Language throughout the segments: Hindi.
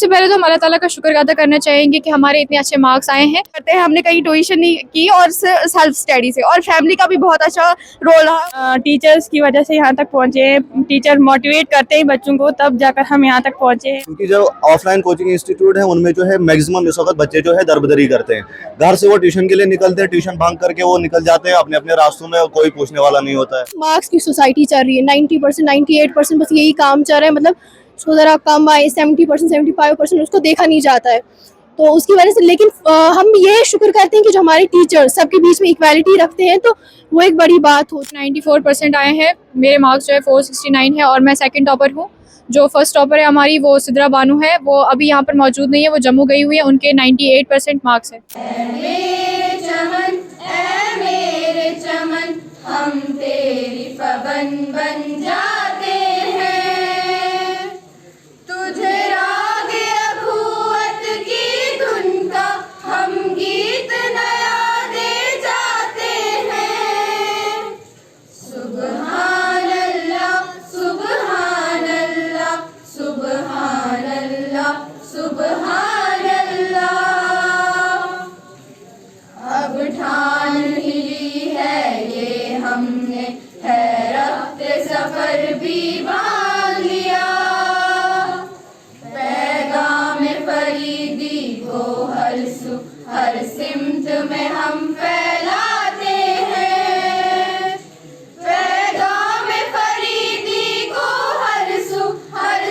सबसे पहले तो हम अल्लाह ताला का शुक्र अदा करना चाहेंगे कि हमारे इतने अच्छे मार्क्स आए हैं। करते हैं, हमने कहीं ट्यूशन नहीं की और सेल्फ स्टडी से, और फैमिली का भी बहुत अच्छा रोल रहा। टीचर्स की वजह से यहाँ तक पहुँचे हैं। टीचर मोटिवेट करते हैं बच्चों को, तब जाकर हम यहाँ तक पहुँचे हैं। क्योंकि जो ऑफलाइन कोचिंग इंस्टीट्यूट है उनमें जो है मैक्सिमम इस वक्त बच्चे जो है दरबदरी करते हैं। घर से वो ट्यूशन के लिए निकलते हैं, ट्यूशन भाग करके वो निकल जाते हैं अपने अपने रास्तों में और कोई पूछने वाला नहीं होता है। मार्क्स की सोसाइटी चल रही है, 90%, 98% बस यही काम चल रहा है। मतलब उसको ज़रा कम आए, 70%, 75% उसको देखा नहीं जाता है, तो उसकी वजह से। लेकिन हम ये शुक्र करते हैं कि जो हमारे टीचर सबके बीच में इक्वालिटी रखते हैं, तो वो एक बड़ी बात हो। 94% आए हैं, मेरे मार्क्स जो है 469 है और मैं सेकंड टॉपर हूँ। जो फर्स्ट टॉपर है हमारी वो सिद्रा बानू है, वो अभी यहाँ पर मौजूद नहीं है, वो जम्मू गई हुई है। उनके 98% मार्क्स है। मेरे चमन हम तेरी पवन बन जाते हैं, तुझे राग अखुवत की धुन का हम गीत नया दे जाते हैं। सुबहान अल्लाह, सुबहान अल्लाह, सुबहान अल्लाह, सुबहान अल्लाह। अब ठान ही है ये हमने, हैरत सफर भी बांध लिया। पैगाम फरीदी को हर सिमत में हम फैलाते हैं। पैगाम फरीदी को हर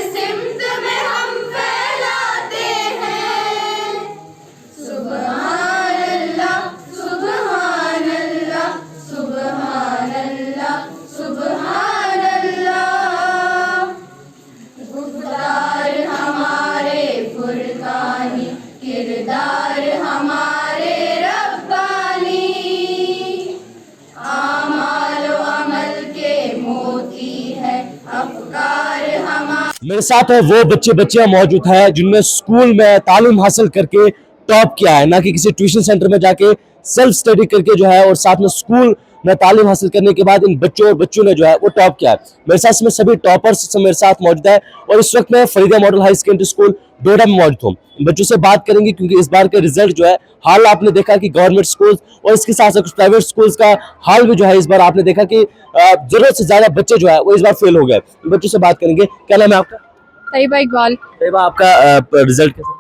सिमत में हम फैलाते हैं। सुबहान अल्लाह, सुबहान अल्लाह, सुबहान अल्लाह, सुबहान अल्लाह। गुफ्तार हमारे फुरकानी, किरदार हमारे रब्बानी, आमाल व अमल के मोती है अफकार हमारे। मेरे साथ है वो बच्चियां मौजूद है जिनमें स्कूल में तालीम हासिल करके टॉप किया है, ना कि किसी ट्यूशन सेंटर में जाके सेल्फ स्टडी करके जो है, और साथ में स्कूल में तालीम हासिल करने के बाद इन बच्चों और बच्चों ने जो है वो टॉप किया है। मेरे साथ में सभी टॉपर्स मेरे साथ मौजूद है और इस वक्त मैं Farida model high secondary school Doda में मौजूद हूँ। बच्चों से बात करेंगे क्योंकि इस बार के रिजल्ट जो है, हाल आपने देखा कि गवर्नमेंट स्कूल और इसके साथ साथ कुछ प्राइवेट स्कूल्स का हाल भी जो है, इस बार आपने देखा कि जरूरत से ज्यादा बच्चे जो है वो इस बार फेल हो गए। बच्चों से बात करेंगे। क्या नाम है आपका? तैयबा इकबाल। तैयबा, आपका रिजल्ट कैसा?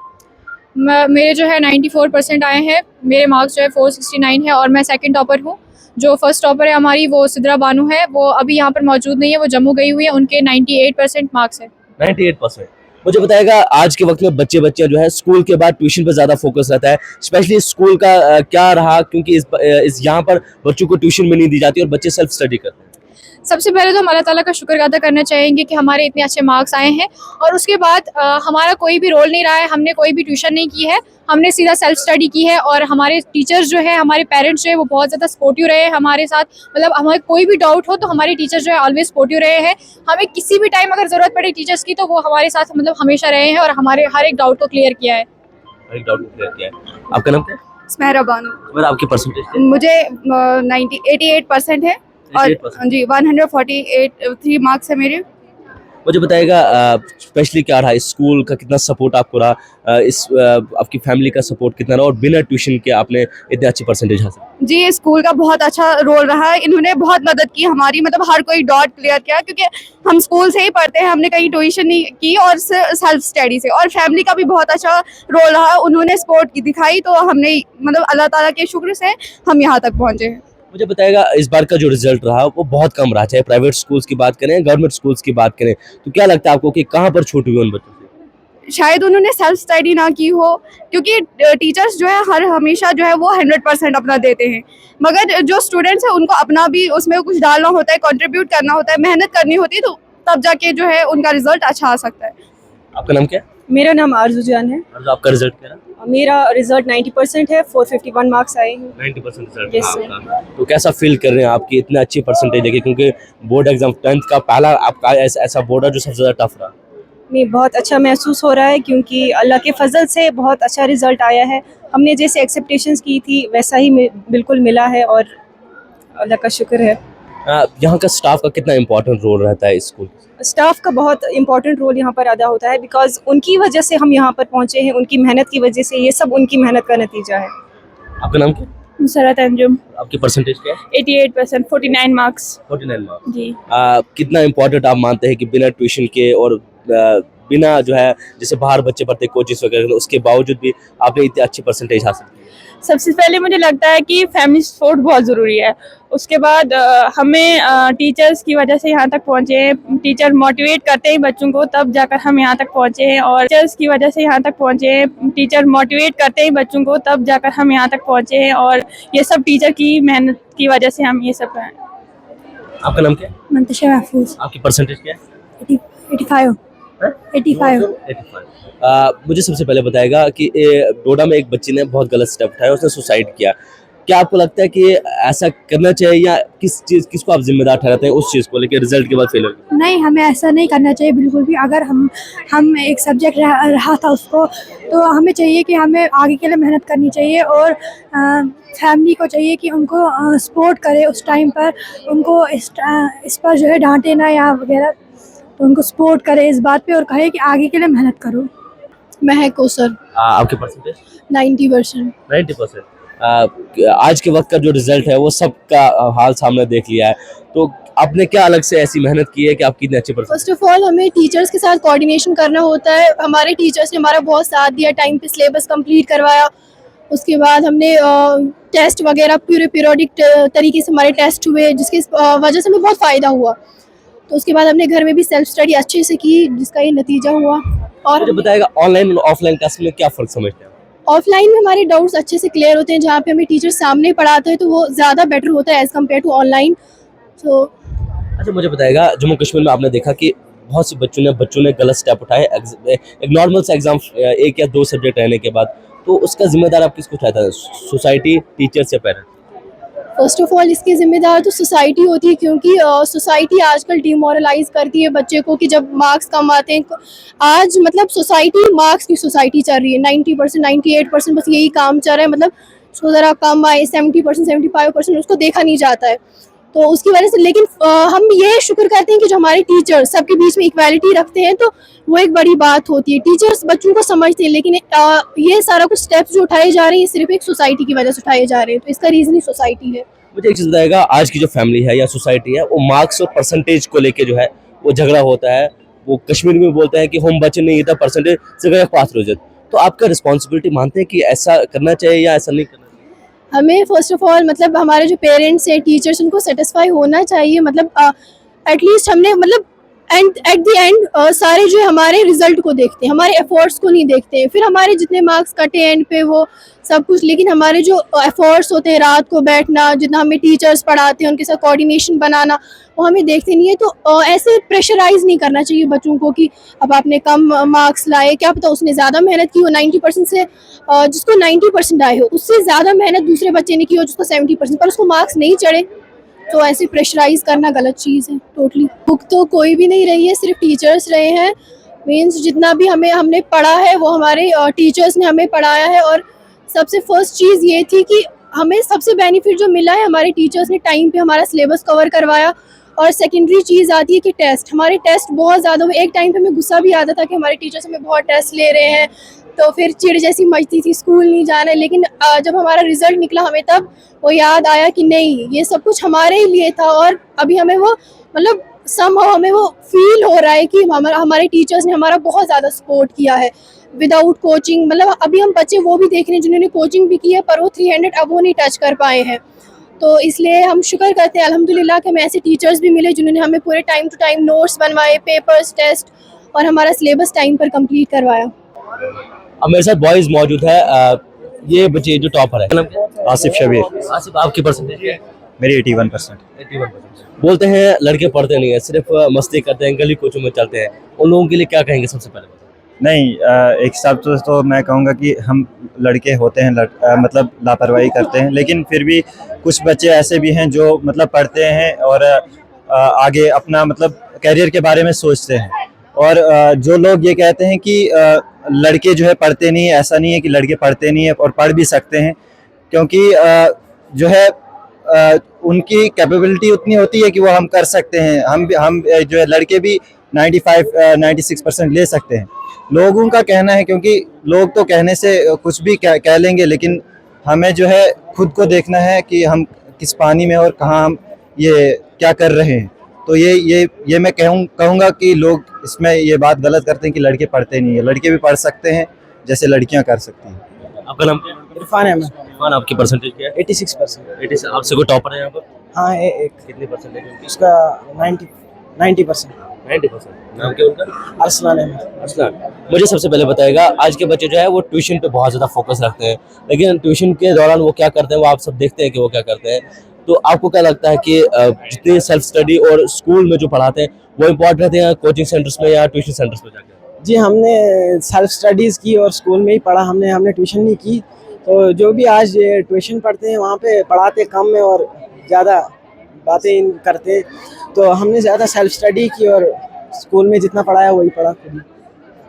मेरे जो है 94% आए हैं, मेरे मार्क्स जो है 469 है और मैं सेकंड टॉपर हूँ। जो फर्स्ट टॉपर है हमारी वो सिद्रा बानू है, वो अभी यहाँ पर मौजूद नहीं है, वो जम्मू गई हुई है। उनके 98% मार्क्स है। 98%। मुझे बताएगा, आज के वक्त में बच्चियां जो है स्कूल के बाद ट्यूशन पर ज्यादा फोकस रहता है, स्पेशली स्कूल का क्या रहा, क्योंकि इस यहाँ पर बच्चों को ट्यूशन में नहीं दी जाती और बच्चे सेल्फ स्टडी करते हैं। सबसे पहले तो हम अल्लाह ताला का शुक्र अदा करना चाहेंगे कि हमारे इतने अच्छे मार्क्स आए हैं, और उसके बाद हमारा कोई भी रोल नहीं रहा है। हमने कोई भी ट्यूशन नहीं की है, हमने सीधा सेल्फ स्टडी की है। और हमारे टीचर्स जो है, हमारे पेरेंट्स जो है, वो बहुत ज़्यादा सपोर्टिव रहे हैं हमारे साथ। मतलब हमें कोई भी डाउट हो तो हमारे टीचर्स जो है ऑलवेज सपोर्टिव रहे हैं। हमें किसी भी टाइम अगर ज़रूरत पड़े टीचर्स की, तो वो हमारे साथ मतलब हमेशा रहे हैं और हमारे हर एक डाउट को क्लियर किया है। आपका नाम क्या है? स्मेहरा बानू। मेरा आपकी परसेंटेज? मुझे 88% है और जी 148 मार्क्स है मेरे। मुझे बताएगा, स्पेशली क्या रहा, स्कूल का कितना सपोर्ट आपको रहा, आपकी फैमिली का सपोर्ट कितना रहा, और बिना ट्यूशन के आपने इतने अच्छी परसेंटेज हासिल? जी, स्कूल का बहुत अच्छा रोल रहा है, इन्होंने बहुत मदद की हमारी। मतलब हर कोई डाउट क्लियर किया, क्योंकि हम स्कूल से ही पढ़ते हैं, हमने कहीं ट्यूशन नहीं की और सेल्फ स्टडी से। और फैमिली का भी बहुत अच्छा रोल रहा, उन्होंने सपोर्ट की दिखाई, तो हमने मतलब अल्लाह ताला के शुक्र से हम यहाँ तक पहुँचे हैं। मुझे बताएगा, इस बार का जो रिजल्ट रहा वो बहुत कम रहा, चाहे प्राइवेट स्कूल्स की बात करें, गवर्नमेंट स्कूल्स की बात करें, तो क्या लगता है आपको कि कहाँ पर छूट हुई उन बच्चों से? शायद उन्होंने सेल्फ स्टडी ना की हो, क्योंकि टीचर्स जो है हमेशा जो है वो 100% अपना देते हैं, मगर जो स्टूडेंट्स हैं उनको अपना भी उसमें कुछ डालना होता है, कंट्रीब्यूट करना होता है, मेहनत करनी होती है, तो तब जाके जो है उनका रिजल्ट अच्छा आ सकता है। आपका नाम क्या है? मेरा नाम आरजू जान है। और आपका रिजल्ट क्या रहा? मेरा रिजल्ट 90% है, 451 मार्क्स आए हैं। 90% रिजल्ट Yes, आपका। तो कैसा फील कर रहे हैं आपकी इतने अच्छी परसेंटेज लेके, क्योंकि बोर्ड एग्जाम 10th का पहला आपका ऐसा बोर्ड है जो सबसे ज़्यादा टफ रहा? नहीं, बहुत अच्छा महसूस हो रहा है, क्योंकि अल्लाह के फजल से बहुत अच्छा रिजल्ट आया है। हमने जैसे एक्सपेक्टेशंस की थी वैसा ही बिल्कुल मिला है, और अल्लाह का शुक्र है। यहाँ का स्टाफ का कितना इम्पोर्टेंट रोल रहता है स्कूल? स्टाफ का बहुत इंपॉर्टेंट रोल यहाँ पर अदा होता है, बिकॉज उनकी वजह से हम यहाँ पर पहुँचे हैं, उनकी मेहनत की वजह से, ये सब उनकी मेहनत का नतीजा है। आपका नाम क्या? मुसरत अंजुम। आपकी परसेंटेज क्या है? 88%, 49 मार्क्स। 49 मार्क्स। जी। कितना इम्पोर्टेंट आप मानते हैं कि बिना ट्यूशन के और बिना जो है जैसे बाहर बच्चे पढ़ते कोचिंग वगैरह, उसके बावजूद भी आपने इतनी अच्छी परसेंटेज हासिल की? सबसे पहले मुझे लगता है कि फैमिली सपोर्ट बहुत ज़रूरी है। उसके बाद हमें टीचर्स की वजह से यहाँ तक पहुँचे हैं। टीचर मोटिवेट करते हैं बच्चों को, तब जाकर हम यहाँ तक पहुँचे हैं। और टीचर्स की वजह से यहाँ तक पहुँचे हैं। टीचर मोटिवेट करते हैं बच्चों को, तब जाकर हम यहाँ तक पहुँचे हैं। और ये सब टीचर की मेहनत की वजह से हम ये सब हैं। आपका नाम क्या है? मंतशा महफूज। आपकी परसेंटेज क्या है? 85। 85। 85। मुझे सबसे पहले बताएगा कि डोडा में एक बच्ची ने बहुत गलत स्टेप उठाया, उसने सुसाइड किया। क्या आपको लगता है कि ऐसा करना चाहिए, या किसको आप जिम्मेदार ठहराते हैं उस चीज़ को लेकर रिजल्ट के बाद फेल हो गया? नहीं, हमें ऐसा नहीं करना चाहिए बिल्कुल भी। अगर हम एक सब्जेक्ट रहा था उसको, तो हमें चाहिए कि हमें आगे के लिए मेहनत करनी चाहिए, और फैमिली को चाहिए कि उनको सपोर्ट करे उस टाइम पर, उनको इस पर जो है डांटे ना या वगैरह, तो उनको सपोर्ट करे इस बात पे और कहे कि आगे के लिए मेहनत करो। महक कोसर। आपके परसेंटेज? 90%। 90%। आज के वक्त का जो रिजल्ट है वो सबका हाल सामने देख लिया है, तो आपने क्या अलग से ऐसी मेहनत की है कि आपकी इतनी अच्छी परसेंटेज? फर्स्ट ऑफ ऑल हमें टीचर्स के साथ कोऑर्डिनेशन करना होता है। हमारे टीचर्स ने हमारा बहुत साथ दिया, टाइम पे सिलेबस कंप्लीट करवाया। उसके बाद हमने टेस्ट वगैरह पूरे पीरियोडिक तरीके से हमारे टेस्ट हुए, जिसकी वजह से हमें बहुत फ़ायदा हुआ। तो उसके बाद हमने घर में भी सेल्फ स्टडी अच्छे से की, जिसका ये नतीजा हुआ। और मुझे बताएगा ऑनलाइन और ऑफलाइन क्लास में क्या फ़र्क समझते हैं? ऑफलाइन में हमारे डाउट्स अच्छे से क्लियर होते हैं, जहाँ पे हमें टीचर सामने पढ़ाते हैं, तो वो ज़्यादा बेटर होता है एज़ कम्पेयर टू ऑनलाइन। तो अच्छा, मुझे बताएगा जम्मू कश्मीर में आपने देखा कि बहुत से बच्चों ने गलत स्टेप उठाए एक नॉर्मल सा एग्जाम 1 या 2 सब्जेक्ट रहने के बाद, तो उसका जिम्मेदार आप किसको उठाता है? सोसाइटी, टीचर्स या पेरेंट्स? फर्स्ट ऑफ ऑल इसकी जिम्मेदार तो सोसाइटी होती है, क्योंकि सोसाइटी आजकल डिमोरलाइज करती है बच्चे को कि जब मार्क्स कम आते हैं। आज मतलब सोसाइटी मार्क्स की सोसाइटी चल रही है। 90%, 98% बस यही काम चल रहा है। मतलब उसको ज़रा कम आए, 70%, 75% उसको देखा नहीं जाता है। तो उसकी वजह से, लेकिन हम ये शुक्र करते हैं कि जो हमारे टीचर सबके बीच में इक्वालिटी रखते हैं, तो वो एक बड़ी बात होती है। टीचर्स बच्चों को समझते हैं, लेकिन ये सारा कुछ स्टेप्स जो उठाए जा रहे हैं सिर्फ एक सोसाइटी की वजह से उठाए जा रहे हैं, तो इसका रीज़न ही सोसाइटी है। मुझे एक चीज़ बताएगा, आज की जो फैमिली है या सोसाइटी है, वो मार्क्स और परसेंटेज को लेके जो है वो झगड़ा होता है। वो कश्मीर में बोलते हैं कि हम बच्चे नहीं था परसेंटेज से पास हो जाते। तो आपका रिस्पॉन्सिबिलिटी मानते हैं कि ऐसा करना चाहिए या ऐसा नहीं करना चाहिए? हमें फर्स्ट ऑफ ऑल मतलब हमारे जो पेरेंट्स हैं, टीचर्स, उनको सेटिस्फाई होना चाहिए। मतलब एटलीस्ट हमने मतलब एट द एंड सारे जो हमारे रिजल्ट को देखते हैं, हमारे एफर्ट्स को नहीं देखते हैं। फिर हमारे जितने मार्क्स कटे एंड पे वो सब कुछ, लेकिन हमारे जो एफर्ट्स होते हैं, रात को बैठना, जितना हमें टीचर्स पढ़ाते हैं उनके साथ कोऑर्डिनेशन बनाना, वो हमें देखते नहीं है। तो ऐसे प्रेशराइज नहीं करना चाहिए बच्चों को कि अब आपने कम मार्क्स लाए, क्या पता उसने ज़्यादा मेहनत की हो। 90% से जिसको 90% आए हो, उससे ज़्यादा मेहनत दूसरे बच्चे ने की हो जिसको 70%, पर उसको मार्क्स नहीं चढ़े। तो ऐसे प्रेशराइज करना गलत चीज़ है टोटली। बुक तो कोई भी नहीं रही है, सिर्फ टीचर्स रहे हैं। मीन्स जितना भी हमने पढ़ा है वो हमारे टीचर्स ने हमें पढ़ाया है। और सबसे फर्स्ट चीज़ ये थी कि हमें सबसे बेनिफिट जो मिला है, हमारे टीचर्स ने टाइम पे हमारा सिलेबस कवर करवाया। और सेकेंडरी चीज़ आती है कि टेस्ट, हमारे टेस्ट बहुत ज़्यादा हुए। एक टाइम पे हमें गुस्सा भी आता था कि हमारे टीचर्स हमें बहुत टेस्ट ले रहे हैं, तो फिर चिढ़ जैसी मचती थी, स्कूल नहीं जाना है। लेकिन जब हमारा रिजल्ट निकला, हमें तब वो याद आया कि नहीं, ये सब कुछ हमारे ही लिए था। और अभी हमें वो मतलब समहाउ हमें वो फील हो रहा है कि हमारे टीचर्स ने हमारा बहुत ज़्यादा सपोर्ट किया है विदाउट कोचिंग। मतलब अभी हम बच्चे वो भी देख रहे हैं जिन्होंने कोचिंग भी की है, पर वो 300 अब वो नहीं टच कर पाए हैं। तो इसलिए हम शुक्र करते हैं अल्हम्दुलिल्लाह कि हमें ऐसे टीचर्स भी मिले जिन्होंने हमें पूरे टाइम टू टाइम नोट्स बनवाए, पेपर्स, टेस्ट और हमारा सिलेबस टाइम पर कंप्लीट करवाया। अब मेरे साथ बॉयज मौजूद है। ये बच्चे जो टॉपर है, आसिफ शबीर। आसिफ, आपकी परसेंटेज क्या है? मेरी 81%। 81%। बोलते हैं लड़के पढ़ते नहीं है, सिर्फ मस्ती करते हैं, गली कोचों में चलते हैं। उन लोगों के लिए क्या कहेंगे सबसे पहले? नहीं, एक हिसाब से तो मैं कहूँगा कि हम लड़के होते हैं मतलब लापरवाही करते हैं, लेकिन फिर भी कुछ बच्चे ऐसे भी हैं जो मतलब पढ़ते हैं और आगे अपना मतलब करियर के बारे में सोचते हैं। और जो लोग ये कहते हैं कि लड़के जो है पढ़ते नहीं है, ऐसा नहीं है कि लड़के पढ़ते नहीं है और पढ़ भी सकते हैं, क्योंकि जो है उनकी कैपेबिलिटी उतनी होती है कि वो हम कर सकते हैं। हम जो है लड़के भी 95-96% ले सकते हैं। लोगों का कहना है, क्योंकि लोग तो कहने से कुछ भी कह लेंगे, लेकिन हमें जो है खुद को देखना है कि हम किस पानी में और कहाँ हम ये क्या कर रहे हैं। तो ये मैं कहूँगा कि लोग इसमें ये बात गलत करते हैं कि लड़के पढ़ते नहीं है। लड़के भी पढ़ सकते हैं जैसे लड़कियां कर सकती हैं। आपका नाम क्या है? इरफान है। मैं इरफान, आपकी परसेंटेज क्या है? 86%। 80 आपसे कोई टॉपर है यहाँ पर? हाँ, एक कितनी परसेंटेज है उनकी? उसका 90%। 90%। नाम क्या उनका? अरसलान है। असलान, मुझे सबसे पहले बताएगा, आज के बच्चे जो है वो ट्यूशन पे बहुत ज़्यादा फोकस रखते हैं, लेकिन ट्यूशन के दौरान वो क्या करते हैं वो आप सब देखते हैं कि वो क्या करते हैं। तो आपको क्या लगता है कि जितनी सेल्फ स्टडी और स्कूल में जो पढ़ाते हैं वो इम्पोर्टेंट रहते हैं कोचिंग सेंटर्स में या ट्यूशन सेंटर्स में जाकर? जी, हमने सेल्फ स्टडीज़ की और स्कूल में ही पढ़ा। हमने ट्यूशन नहीं की। तो जो भी आज ट्यूशन पढ़ते हैं वहाँ पे पढ़ाते कम है और ज़्यादा बातें करते। तो हमने ज़्यादा सेल्फ स्टडी की और स्कूल में जितना पढ़ाया वही पढ़ा खुद ही।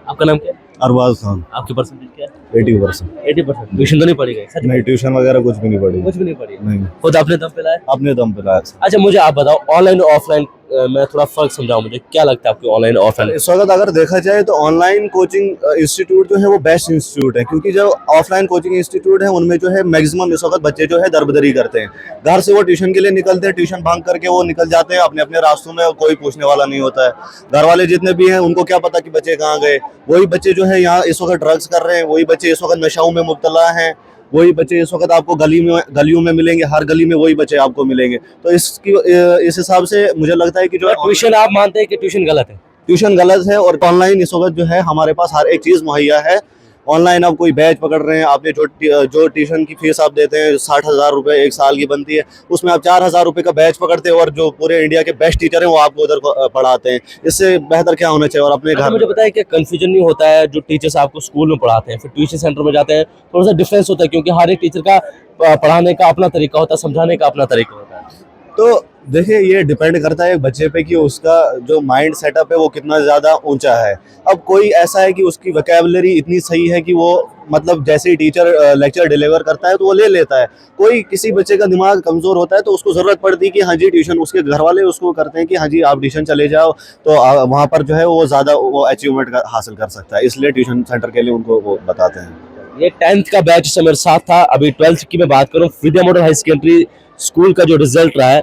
आपका नाम क्या है? अरबाज खान। आपकी परसेंटेज क्या है? 80%। 80%। ट्यूशन तो नहीं पढ़ी गई? सच में? नहीं, ट्यूशन वगैरह कुछ भी नहीं पढ़ी। कुछ भी नहीं पढ़ी? नहीं, खुद अपने दम पे लाए? अपने दम पे लाया। अच्छा, मुझे आप बताओ, ऑनलाइन और ऑफलाइन में थोड़ा फर्क समझाओ मुझे, क्या लगता है आपको ऑनलाइन और ऑफलाइन? इस वक्त अगर देखा जाए तो ऑनलाइन कोचिंग इंस्टीट्यूट जो है वो बेस्ट इंस्टीट्यूट है, क्योंकि जो ऑफलाइन कोचिंग इंस्टीट्यूट है उनमें जो है मैक्सिमम इस वक्त बच्चे जो है दरबदरी करते हैं। घर से वो ट्यूशन के लिए निकलते हैं, ट्यूशन भांग करके वो निकल जाते हैं अपने अपने रास्तों में, कोई पूछने वाला नहीं होता है। घर वाले जितने भी हैं उनको क्या पता कि बच्चे कहाँ गए। वही बच्चे जो है यहाँ इस वक्त ड्रग्स कर रहे हैं, वही बच्चे इस वक्त नशाओं में मुब्तला हैं, वही बच्चे इस वक्त आपको गलियों में मिलेंगे। हर गली में वही बच्चे आपको मिलेंगे। तो इस हिसाब से मुझे लगता है कि जो ट्यूशन, आप मानते हैं कि ट्यूशन गलत है? ट्यूशन गलत है और ऑनलाइन इस वक्त जो है हमारे पास हर एक चीज़ मुहैया है। ऑनलाइन आप कोई बैच पकड़ रहे हैं, आपने जो ट्यूशन की फीस आप देते हैं 60,000 रुपये 1 साल की बनती है, उसमें आप 4,000 रुपये का बैच पकड़ते हैं और जो पूरे इंडिया के बेस्ट टीचर हैं वो आपको उधर पढ़ाते हैं। इससे बेहतर क्या होना चाहिए? और अपने घर मुझे बताया कि कंफ्यूजन नहीं होता है, जो टीचर्स आपको स्कूल में पढ़ाते हैं फिर ट्यूशन सेंटर में जाते हैं, थोड़ा सा डिफरेंस होता है, क्योंकि हर एक टीचर का पढ़ाने का अपना तरीका होता है, समझाने का अपना तरीका होता है। तो देखिए, ये डिपेंड करता है एक बच्चे पे कि उसका जो माइंड सेटअप है वो कितना ज़्यादा ऊंचा है। अब कोई ऐसा है कि उसकी वोकैबुलरी इतनी सही है कि वो मतलब जैसे ही टीचर लेक्चर डिलीवर करता है तो वो ले लेता है। कोई किसी बच्चे का दिमाग कमज़ोर होता है तो उसको ज़रूरत पड़ती है कि हाँ जी ट्यूशन, उसके घर वाले उसको करते हैं कि हाँ जी आप ट्यूशन चले जाओ, तो वहाँ पर जो है वो ज़्यादा वो अचीवमेंट हासिल कर सकता है, इसलिए ट्यूशन सेंटर के लिए उनको वो बताते हैं। ये 10th का बैच से मेरे साथ था। अभी 12th की मैं बात करूँ, विद्या मॉडल हाई सेकेंडरी स्कूल का जो रिजल्ट रहा है,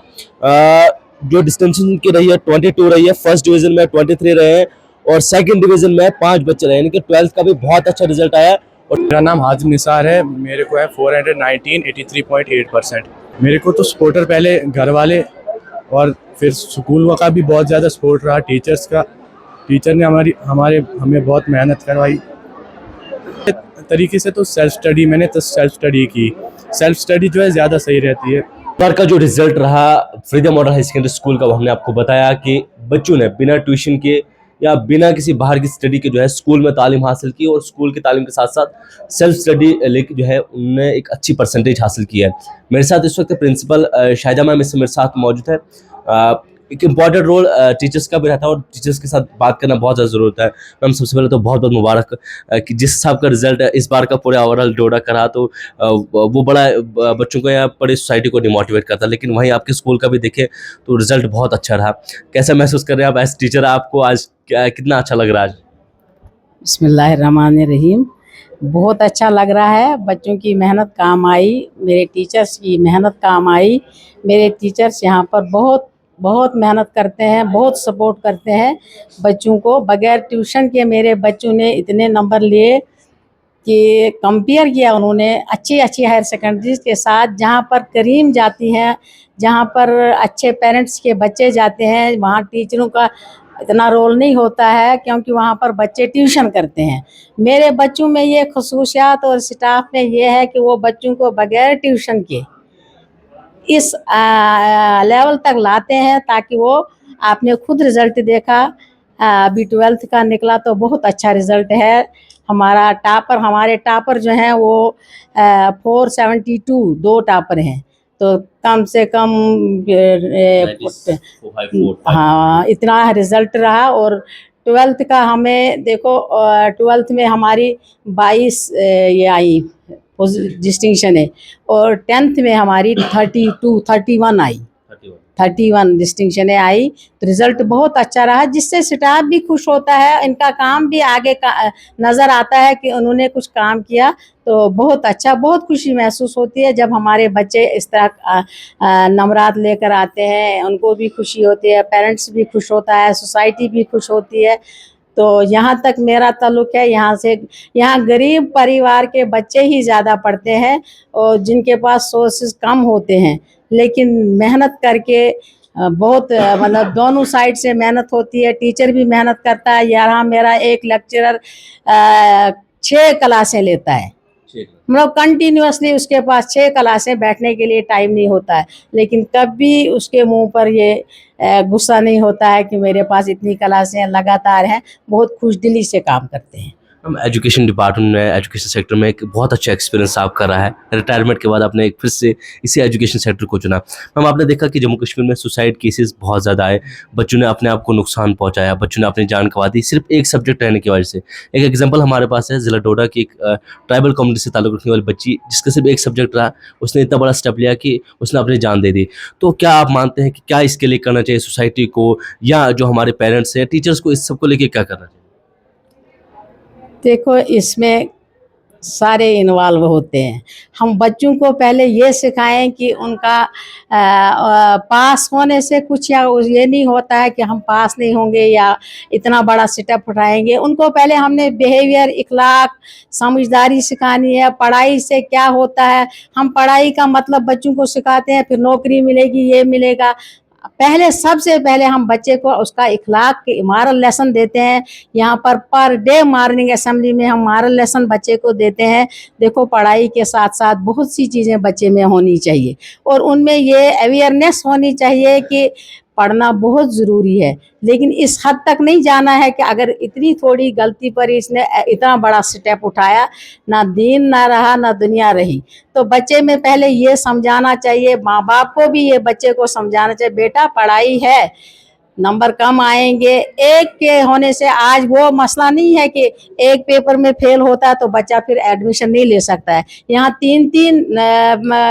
जो डिस्टिंक्शन की रही है 22 रही है, फर्स्ट डिवीजन में 23 रहे हैं और सेकंड डिवीजन में 5 बच्चे रहे, यानी कि 12th का भी बहुत अच्छा रिजल्ट आया। और मेरा नाम हाजिम निसार है। मेरे को है 419, 83.8%। मेरे को तो सपोर्टर पहले घर वाले और फिर स्कूल का भी बहुत ज़्यादा सपोर्ट रहा, टीचर्स का। टीचर ने हमें बहुत मेहनत करवाई तरीके से। तो मैंने सेल्फ स्टडी की। सेल्फ स्टडी जो है ज़्यादा सही रहती है। बार का जो रिजल्ट रहा freedom model high secondary school का, वो हमने आपको बताया कि बच्चों ने बिना ट्यूशन के या बिना किसी बाहर की स्टडी के जो है स्कूल में तालीम हासिल की और स्कूल की तालीम के साथ साथ सेल्फ स्टडी लेके जो है उन्होंने एक अच्छी परसेंटेज हासिल की है। मेरे साथ इस वक्त प्रिंसिपल शाहिदा मैम मेरे साथ मौजूद है। एक इम्पॉर्टेंट रोल टीचर्स का भी रहता है और टीचर्स के साथ बात करना बहुत ज़्यादा ज़रूरत है। मैम, सबसे पहले तो बहुत बहुत मुबारक कि जिस हिसाब का रिजल्ट है इस बार का पूरे ओवरऑल डोडा करा, तो वो बड़ा बच्चों को या बड़ी सोसाइटी को डिमोटिवेट करता है, लेकिन वहीं आपके स्कूल का भी देखें तो रिजल्ट बहुत अच्छा रहा। कैसा महसूस कर रहे हैं आप एज टीचर? आपको आज कितना अच्छा लग रहा है? आज बिस्मिल्लाहिर्रहमानिर्रहीम। बहुत अच्छा लग रहा है। बच्चों की मेहनत काम आई, मेरे टीचर्स की मेहनत काम आई। मेरे टीचर्स यहाँ पर बहुत मेहनत करते हैं, बहुत सपोर्ट करते हैं बच्चों को। बगैर ट्यूशन के मेरे बच्चों ने इतने नंबर लिए कि कंपेयर किया उन्होंने अच्छी हायर सेकेंडरीज के साथ। जहाँ पर करीम जाती हैं, जहाँ पर अच्छे पेरेंट्स के बच्चे जाते हैं, वहाँ टीचरों का इतना रोल नहीं होता है, क्योंकि वहाँ पर बच्चे ट्यूशन करते हैं। मेरे बच्चों में ये खसूसियात और स्टाफ में ये है कि वो बच्चों को बगैर ट्यूशन के इस लेवल तक लाते हैं, ताकि वो आपने खुद रिज़ल्ट देखा। अभी 12th का निकला तो बहुत अच्छा रिज़ल्ट है। हमारे टॉपर जो हैं वो 472 2 टॉपर हैं, तो कम से कम हाँ इतना रिज़ल्ट रहा। और 12th का हमें देखो, 12th में हमारी 22 ये आई डिस्टिंक्शन है, और 10th में हमारी 31 आई, 31 डिस्टिंक्शन आई। तो रिजल्ट बहुत अच्छा रहा, जिससे स्टाफ भी खुश होता है, इनका काम भी आगे नज़र आता है कि उन्होंने कुछ काम किया। तो बहुत अच्छा, बहुत खुशी महसूस होती है जब हमारे बच्चे इस तरह नंबरात लेकर आते हैं, उनको भी खुशी होती है, पेरेंट्स भी खुश होता है, सोसाइटी भी खुश होती है। तो यहाँ तक मेरा ताल्लुक़ है, यहाँ गरीब परिवार के बच्चे ही ज़्यादा पढ़ते हैं और जिनके पास सोर्सेज कम होते हैं, लेकिन मेहनत करके बहुत मतलब दोनों साइड से मेहनत होती है, टीचर भी मेहनत करता है। यहाँ मेरा एक लेक्चरर 6 क्लासें लेता है, मतलब कंटिन्यूअसली उसके पास 6 क्लासें, बैठने के लिए टाइम नहीं होता है, लेकिन कभी उसके मुंह पर ये गुस्सा नहीं होता है कि मेरे पास इतनी क्लासें लगातार हैं। बहुत खुशदिली से काम करते हैं। हम एजुकेशन डिपार्टमेंट में, एजुकेशन सेक्टर में एक बहुत अच्छा एक्सपीरियंस आपका रहा है। रिटायरमेंट के बाद आपने एक फिर से इसी एजुकेशन सेक्टर को चुना। मैम, आपने देखा कि जम्मू कश्मीर में सुसाइड केसेस बहुत ज़्यादा आए, बच्चों ने अपने आप को नुकसान पहुंचाया, बच्चों ने अपनी जान गंवा दी सिर्फ एक सब्जेक्ट रहने की वजह से। एक एग्जांपल हमारे पास है ज़िला डोडा की एक ट्राइबल कम्युनिटी से ताल्लुक़ रखने वाली बच्ची, जिसका सिर्फ एक सब्जेक्ट रहा, उसने इतना बड़ा स्टेप लिया कि उसने अपनी जान दे दी। तो क्या आप मानते हैं कि क्या इसके लिए करना चाहिए सोसाइटी को, या जो हमारे पेरेंट्स हैं, टीचर्स को, इस सब को लेकर क्या करना चाहिए? देखो, इसमें सारे इन्वॉल्व होते हैं। हम बच्चों को पहले ये सिखाएं कि उनका पास होने से कुछ, या ये नहीं होता है कि हम पास नहीं होंगे या इतना बड़ा स्टेप उठाएंगे। उनको पहले हमने बिहेवियर, इखलाक, समझदारी सिखानी है। पढ़ाई से क्या होता है, हम पढ़ाई का मतलब बच्चों को सिखाते हैं, फिर नौकरी मिलेगी, ये मिलेगा। पहले, सबसे पहले हम बच्चे को उसका इखलाक के मॉरल लेसन देते हैं। यहाँ पर डे मॉर्निंग असेंबली में हम मॉरल लेसन बच्चे को देते हैं। देखो, पढ़ाई के साथ साथ बहुत सी चीज़ें बच्चे में होनी चाहिए और उनमें ये अवेयरनेस होनी चाहिए कि पढ़ना बहुत ज़रूरी है, लेकिन इस हद तक नहीं जाना है कि अगर इतनी थोड़ी गलती पर इसने इतना बड़ा स्टेप उठाया, ना दीन ना रहा ना दुनिया रही। तो बच्चे में पहले ये समझाना चाहिए, माँ बाप को भी ये बच्चे को समझाना चाहिए, बेटा पढ़ाई है, नंबर कम आएंगे। एक के होने से आज वो मसला नहीं है कि एक पेपर में फेल होता है तो बच्चा फिर एडमिशन नहीं ले सकता है। यहाँ 3-3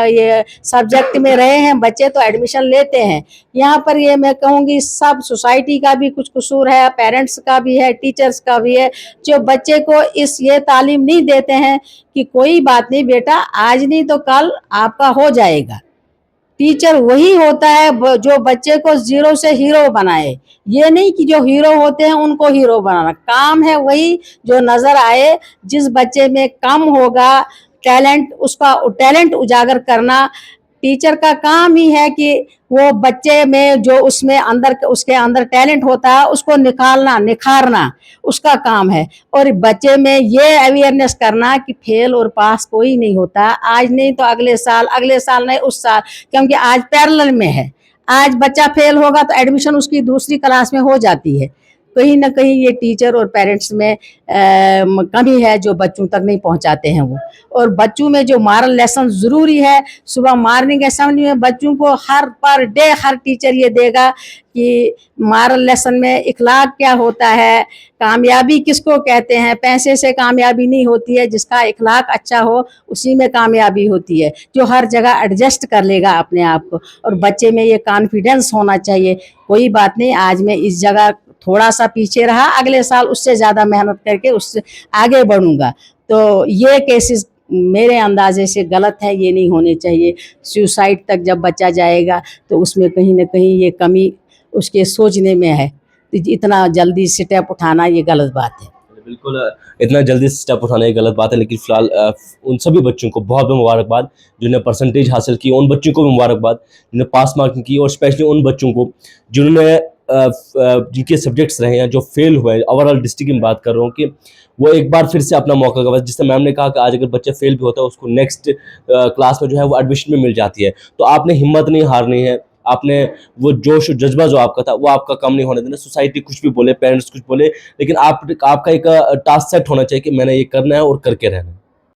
ये सब्जेक्ट में रहे हैं बच्चे तो एडमिशन लेते हैं। यहाँ पर ये मैं कहूँगी सब सोसाइटी का भी कुछ कसूर है, पेरेंट्स का भी है, टीचर्स का भी है, जो बच्चे को ये तालीम नहीं देते हैं कि कोई बात नहीं बेटा, आज नहीं तो कल आपका हो जाएगा। टीचर वही होता है जो बच्चे को जीरो से हीरो बनाए, ये नहीं कि जो हीरो होते हैं उनको हीरो बनाना। काम है वही जो नज़र आए, जिस बच्चे में कम होगा टैलेंट, उसका टैलेंट उजागर करना। टीचर का काम ही है कि वो बच्चे में जो उसके अंदर टैलेंट होता है उसको निकालना, निखारना उसका काम है। और बच्चे में ये अवेयरनेस करना कि फेल और पास कोई नहीं होता, आज नहीं तो अगले साल नहीं उस साल, क्योंकि आज पैरेलल में है। आज बच्चा फेल होगा तो एडमिशन उसकी दूसरी क्लास में हो जाती है। कहीं ना कहीं ये टीचर और पेरेंट्स में कमी है जो बच्चों तक नहीं पहुंचाते हैं वो। और बच्चों में जो मॉरल लेसन ज़रूरी है, सुबह मॉर्निंग असेंबली में बच्चों को पर डे हर टीचर ये देगा कि मॉरल लेसन में इखलाक क्या होता है, कामयाबी किसको कहते हैं। पैसे से कामयाबी नहीं होती है, जिसका इखलाक अच्छा हो उसी में कामयाबी होती है, जो हर जगह एडजस्ट कर लेगा अपने आप को। और बच्चे में ये कॉन्फिडेंस होना चाहिए, कोई बात नहीं, आज मैं इस जगह थोड़ा सा पीछे रहा, अगले साल उससे ज़्यादा मेहनत करके उससे आगे बढ़ूंगा। तो ये केसेस मेरे अंदाजे से गलत है, ये नहीं होने चाहिए। सुसाइड तक जब बच्चा जाएगा तो उसमें कहीं ना कहीं ये कमी उसके सोचने में है, तो इतना जल्दी स्टेप उठाना ये गलत बात है। बिल्कुल, इतना जल्दी स्टेप उठाना ये गलत बात है, लेकिन फिलहाल उन सभी बच्चों को बहुत बहुत मुबारकबाद जिन्होंने परसेंटेज हासिल की, उन बच्चों को भी मुबारकबाद जिन्होंने पास मार्किंग की, और स्पेशली उन बच्चों को जिन्होंने जिनके सब्जेक्ट्स रहे हैं जो फेल हुए। ओवरऑल डिस्ट्रिक्ट की बात कर रहा हूँ कि वो एक बार फिर से अपना मौका गवा, जिससे मैम ने कहा कि आज अगर बच्चा फेल भी होता है उसको नेक्स्ट क्लास में जो है वो एडमिशन में मिल जाती है। तो आपने हिम्मत नहीं हारनी है, आपने वो जोश और जज्बा जो आपका था वो आपका कम नहीं होने देना। सोसाइटी कुछ भी बोले, पेरेंट्स कुछ बोले, लेकिन आपका एक टास्क सेट होना चाहिए कि मैंने ये करना है और करके रहना है।